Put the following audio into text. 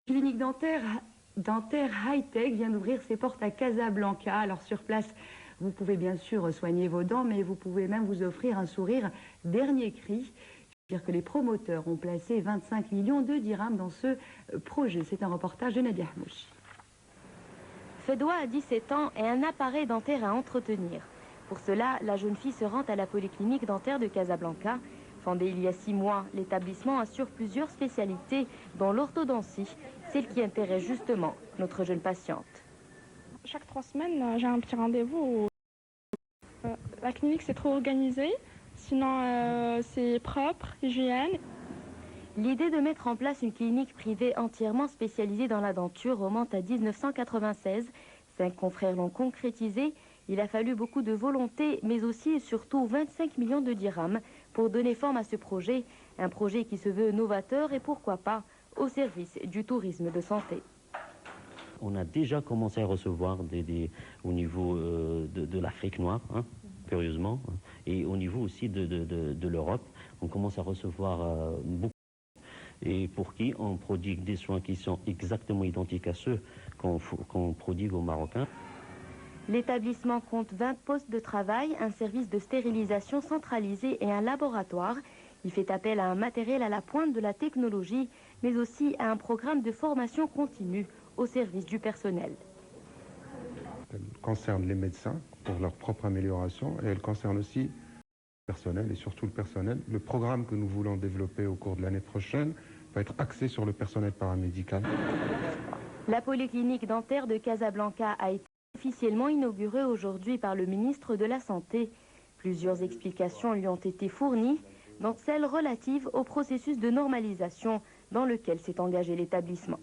Clinique dentaire high-tech vient d'ouvrir ses portes à Casablanca. Alors sur place, vous pouvez bien sûr soigner vos dents, mais vous pouvez même vous offrir un sourire dernier cri. Dire que les promoteurs ont placé 25 millions de dirhams dans ce projet. C'est un reportage de Nadia Hamouchi. Fedwa a 17 ans et un appareil dentaire à entretenir. Pour cela, la jeune fille se rend à la polyclinique dentaire de Casablanca. Fondé il y a 6 mois, l'établissement assure plusieurs spécialités, dont l'orthodontie, celle qui intéresse justement notre jeune patiente. Chaque 3 semaines, j'ai un petit rendez-vous. La clinique, c'est trop organisé. Sinon, c'est propre, hygiène. L'idée de mettre en place une clinique privée entièrement spécialisée dans la denture remonte à 1996. 5 confrères l'ont concrétisé. Il a fallu beaucoup de volonté, mais aussi et surtout 25 millions de dirhams pour donner forme à ce projet. Un projet qui se veut novateur et pourquoi pas au service du tourisme de santé. On a déjà commencé à recevoir au niveau de l'Afrique noire, curieusement, et au niveau aussi de l'Europe. On commence à recevoir beaucoup. Et pour qui on prodigue des soins qui sont exactement identiques à ceux qu'on prodigue aux Marocains. L'établissement compte 20 postes de travail, un service de stérilisation centralisé et un laboratoire. Il fait appel à un matériel à la pointe de la technologie, mais aussi à un programme de formation continue au service du personnel. Elle concerne les médecins pour leur propre amélioration et elle concerne aussi le personnel et surtout le personnel. Le programme que nous voulons développer au cours de l'année prochaine va être axé sur le personnel paramédical. La polyclinique dentaire de Casablanca a été officiellement inaugurée aujourd'hui par le ministre de la Santé. Plusieurs explications lui ont été fournies, dont celle relative au processus de normalisation dans lequel s'est engagé l'établissement.